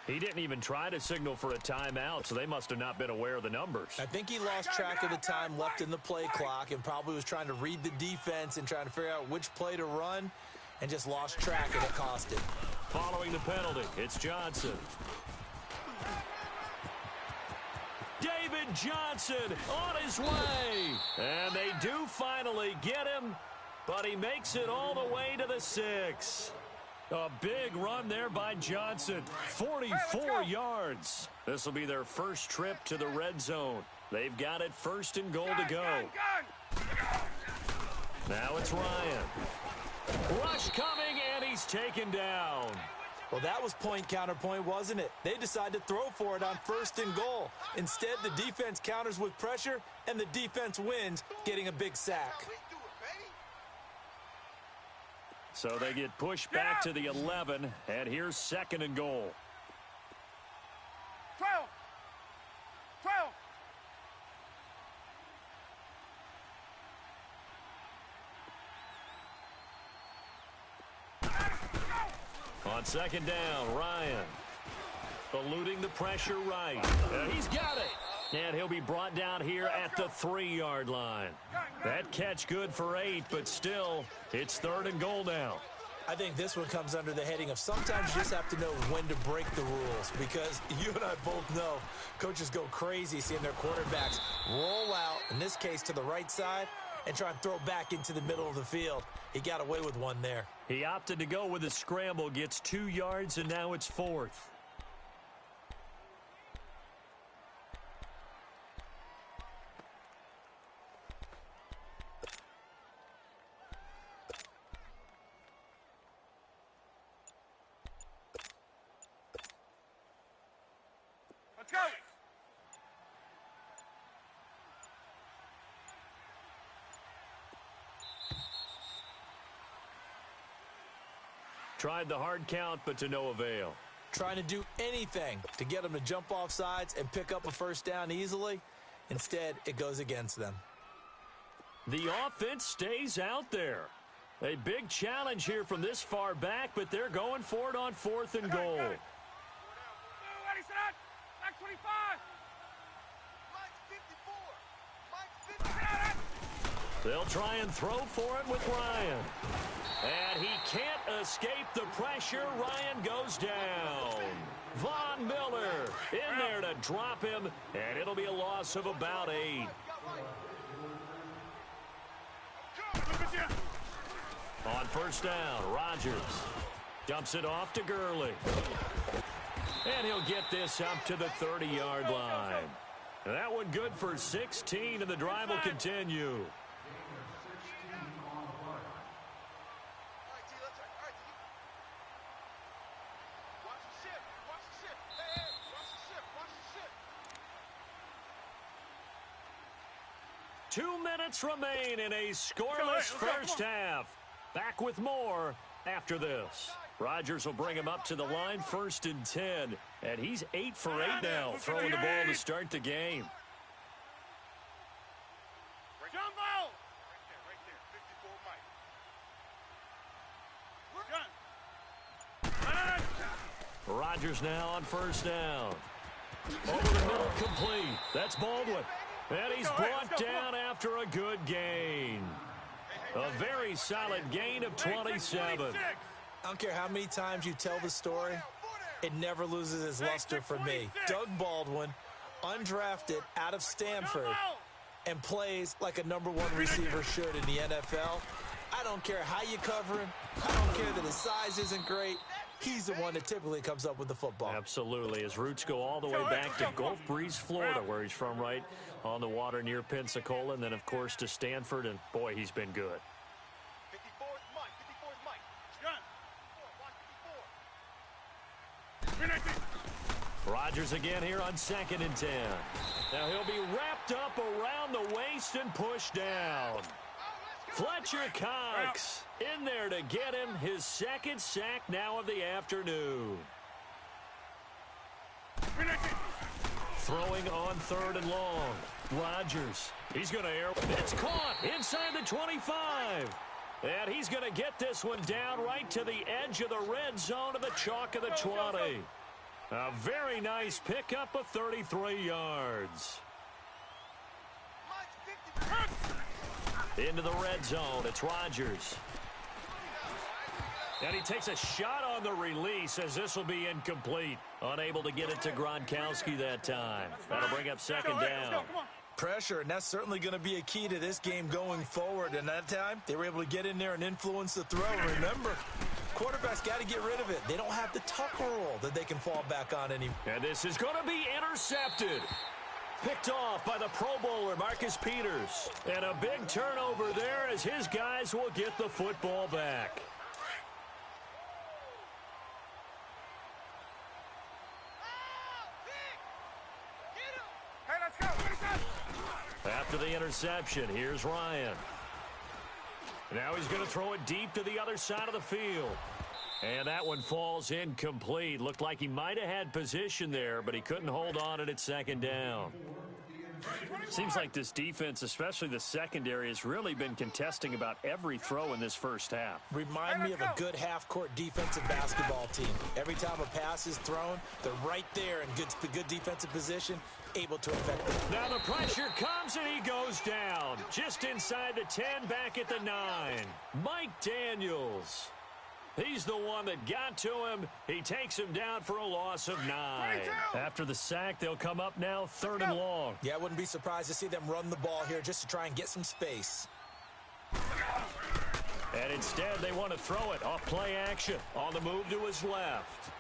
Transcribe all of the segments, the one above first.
He didn't even try to signal for a timeout, so they must have not been aware of the numbers. I think he lost track of the time left in the play clock and probably was trying to read the defense and trying to figure out which play to run and just lost track, and it cost him. Following the penalty, it's Johnson. David Johnson on his way. And they do finally get him, but he makes it all the way to the 6. A big run there by Johnson. 44 yards. This will be their first trip to the red zone. They've got it 1st and goal to go. Now it's Ryan. Rush coming, and he's taken down. Well, that was point counterpoint, wasn't it? They decided to throw for it on 1st and goal. Instead, the defense counters with pressure, and the defense wins, getting a big sack. So they get pushed back to the 11, and here's 2nd and goal. 12. On 2nd down, Ryan. Eluding the pressure right. And he's got it. And he'll be brought down here at the 3-yard line. That catch good for 8, but still, it's 3rd and goal now. I think this one comes under the heading of sometimes you just have to know when to break the rules, because you and I both know coaches go crazy seeing their quarterbacks roll out, in this case to the right side, and try and throw back into the middle of the field. He got away with one there. He opted to go with a scramble, gets 2 yards, and now it's 4th. Let's go. Tried the hard count, but to no avail. Trying to do anything to get them to jump off sides and pick up a 1st down easily. Instead, it goes against them. The offense stays out there. A big challenge here from this far back, but they're going for it on 4th and goal. Ready, set up. Back 25. They'll try and throw for it with Ryan. And he can't escape the pressure. Ryan goes down. Von Miller in there to drop him, and it'll be a loss of about 8. On 1st down, Rodgers dumps it off to Gurley. And he'll get this up to the 30-yard line. And that one good for 16, and the drive will continue. Two minutes remain in a scoreless first half. Back with more after this. Rodgers will bring him up to the line, 1st and 10. And he's 8 for 8 now, throwing the ball to start the game. Jumbo! Right there. Rodgers now on 1st down. Over the middle, complete. That's Baldwin. And he's brought down after a good gain. A very solid gain of 27. I don't care how many times you tell the story, it never loses its luster for me. Doug Baldwin, undrafted out of Stanford, and plays like a #1 receiver should in the NFL. I don't care how you cover him. I don't care that his size isn't great. He's the one that typically comes up with the football. Absolutely. His roots go all the way back to Gulf Breeze, Florida, where he's from, right on the water near Pensacola, and then, of course, to Stanford, and, boy, he's been good. 54 is Mike. 54 is Mike. Gun. 54. Rodgers again here on 2nd and 10. Now he'll be wrapped up around the waist and pushed down. Fletcher Cox in there to get him his 2nd sack now of the afternoon. Throwing on 3rd and long. Rodgers. He's going to air. It's caught inside the 25. And he's going to get this one down right to the edge of the red zone of the chalk of the 20. A very nice pickup of 33 yards. Into the red zone. It's Rodgers. And he takes a shot on the release as this will be incomplete. Unable to get it to Gronkowski that time. That'll bring up second down. Pressure, and that's certainly going to be a key to this game going forward. And that time, they were able to get in there and influence the throw. Remember, quarterbacks got to get rid of it. They don't have the tucker roll that they can fall back on anymore. And this is going to be intercepted. Picked off by the Pro Bowler, Marcus Peters. And a big turnover there as his guys will get the football back. After the interception, here's Ryan. Now he's going to throw it deep to the other side of the field. And that one falls incomplete. Looked like he might have had position there, but he couldn't hold on at second down. Seems like this defense, especially the secondary, has really been contesting about every throw in this first half. Remind me of a good half-court defensive basketball team. Every time a pass is thrown, they're right there in good defensive position, able to affect it. Now the pressure comes and he goes down. Just inside the 10, back at the 9. Mike Daniels. He's the one that got to him. He takes him down for a loss of 9. After the sack, they'll come up now 3rd and long. Yeah, I wouldn't be surprised to see them run the ball here just to try and get some space. And instead, they want to throw it off play action on the move to his left.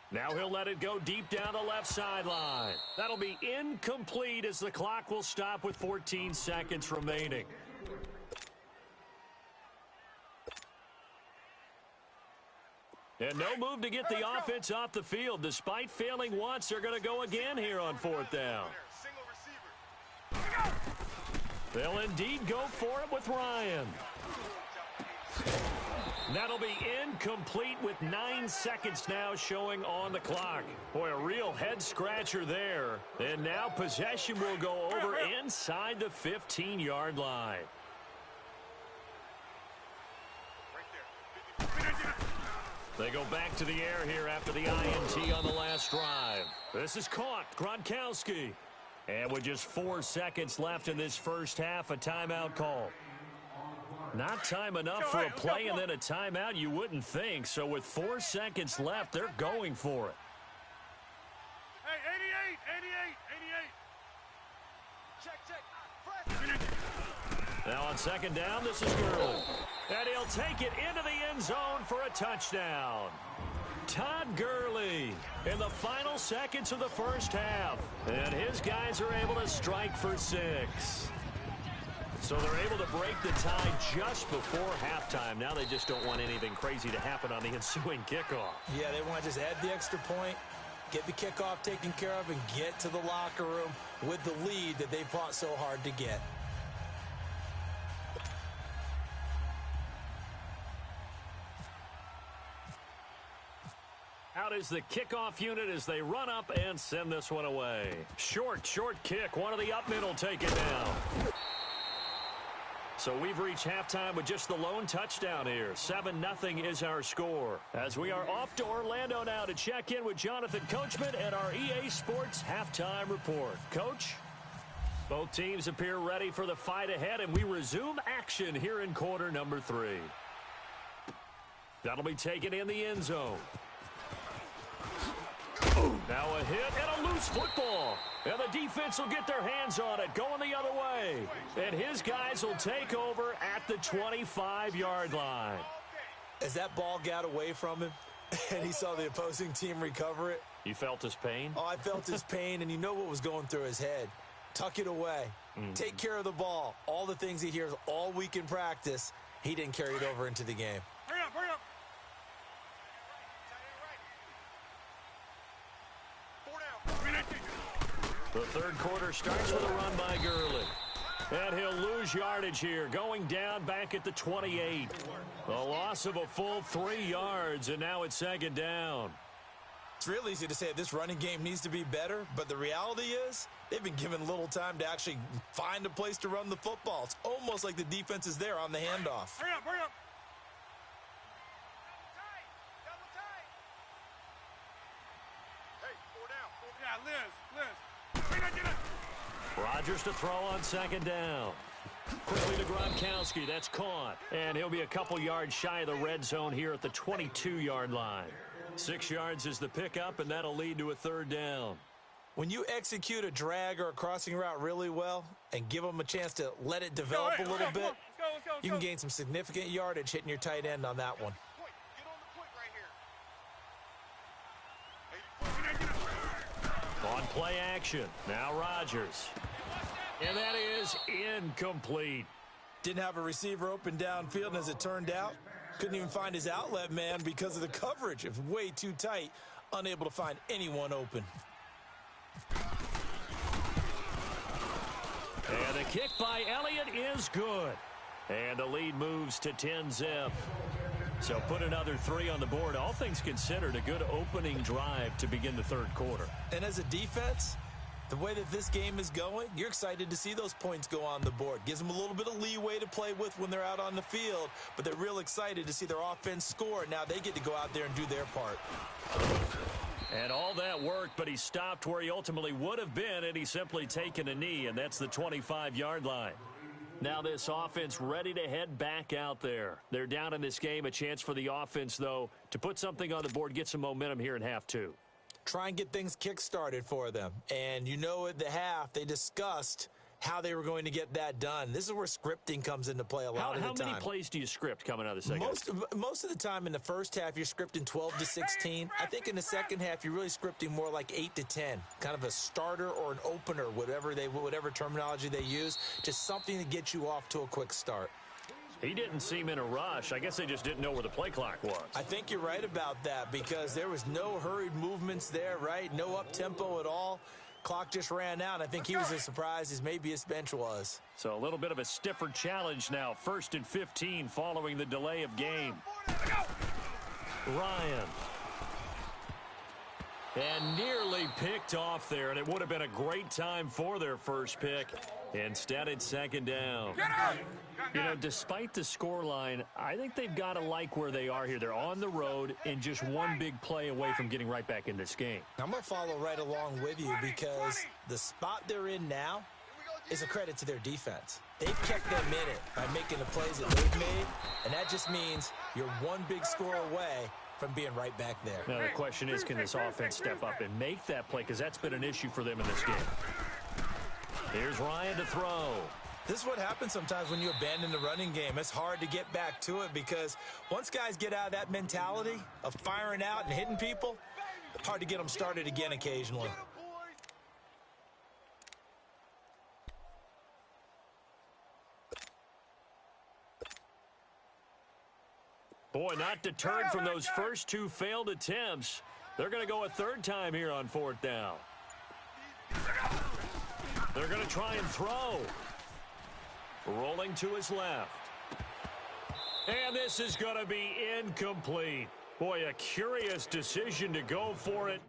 Now he'll let it go deep down the left sideline. That'll be incomplete as the clock will stop with 14 seconds remaining. And no move to get the offense off the field. Despite failing once, they're going to go again here on 4th down. They'll indeed go for it with Ryan. That'll be incomplete with 9 seconds now showing on the clock. Boy, a real head-scratcher there. And now possession will go over inside the 15-yard line. They go back to the air here after the INT on the last drive. This is caught. Gronkowski. And with just 4 seconds left in this first half, a timeout call. Not time enough for a play and then a timeout, you wouldn't think. So with 4 seconds left, they're going for it. Hey, 88, 88, 88. Check. Now on second down, this is Gurley. And he'll take it into the end zone for a touchdown. Todd Gurley in the final seconds of the first half. And his guys are able to strike for 6. So they're able to break the tie just before halftime. Now they just don't want anything crazy to happen on the ensuing kickoff. Yeah, they want to just add the extra point, get the kickoff taken care of, and get to the locker room with the lead that they fought so hard to get. Out is the kickoff unit as they run up and send this one away. Short kick. One of the up men will take it down. So we've reached halftime with just the lone touchdown here. 7-0 is our score. As we are off to Orlando now to check in with Jonathan Coachman and our EA Sports halftime report. Coach? Both teams appear ready for the fight ahead, and we resume action here in quarter number 3. That'll be taken in the end zone. Now a hit and a loose football. And the defense will get their hands on it, going the other way. And his guys will take over at the 25-yard line. As that ball got away from him and he saw the opposing team recover it. You felt his pain? Oh, I felt his pain, and you know what was going through his head. Tuck it away. Take care of the ball. All the things he hears all week in practice, he didn't carry it over into the game. Hurry up, hurry up. The third quarter starts with a run by Gurley. And he'll lose yardage here, going down back at the 28. A loss of a full 3 yards, and now it's second down. It's real easy to say this running game needs to be better, but the reality is they've been given little time to actually find a place to run the football. It's almost like the defense is there on the handoff. Hurry up. Rodgers to throw on second down. Quickly to Gronkowski. That's caught. And he'll be a couple yards shy of the red zone here at the 22-yard line. 6 yards is the pickup, and that'll lead to a third down. When you execute a drag or a crossing route really well and give them a chance to let it develop a little bit, you can gain some significant yardage hitting your tight end on that one. On play action, now Rodgers. And that is incomplete. Didn't have a receiver open downfield, and as it turned out, couldn't even find his outlet man because of the coverage. It was way too tight, unable to find anyone open. And the kick by Elliott is good. And the lead moves to 10-zip. So put another 3 on the board. All things considered, a good opening drive to begin the third quarter. And as a defense, the way that this game is going, you're excited to see those points go on the board. Gives them a little bit of leeway to play with when they're out on the field, but they're real excited to see their offense score. Now they get to go out there and do their part. And all that worked, but he stopped where he ultimately would have been, and he's simply taken a knee, and that's the 25-yard line. Now this offense ready to head back out there. They're down in this game. A chance for the offense, though, to put something on the board, get some momentum here in half two. Try and get things kick-started for them. And you know at the half, they discussed how they were going to get that done. This is where scripting comes into play a lot of the time. How many plays do you script coming out of the second half? Most of the time in the first half, you're scripting 12 to 16. I think in the second half, you're really scripting more like 8 to 10. Kind of a starter or an opener, whatever terminology they use. Just something to get you off to a quick start. He didn't seem in a rush. I guess they just didn't know where the play clock was. I think you're right about that because there was no hurried movements there, right? No up-tempo at all. Clock just ran out. I think he was as surprised as maybe his bench was. So a little bit of a stiffer challenge now. 1st and 15 following the delay of game. Ryan. And nearly picked off there, and it would have been a great time for their first pick. Instead, it's second down. You know, despite the scoreline, I think they've got to like where they are here. They're on the road and just one big play away from getting right back in this game. I'm going to follow right along with you because the spot they're in now is a credit to their defense. They've kept them in it by making the plays that they've made, and that just means you're one big score away from being right back there. Now, the question is, can this offense step up and make that play? Because that's been an issue for them in this game. Here's Ryan to throw. This is what happens sometimes when you abandon the running game. It's hard to get back to it because once guys get out of that mentality of firing out and hitting people, hard to get them started again occasionally. Boy, not deterred from those first 2 failed attempts. They're going to go a third time here on 4th down. They're going to try and throw. Rolling to his left. And this is going to be incomplete. Boy, a curious decision to go for it.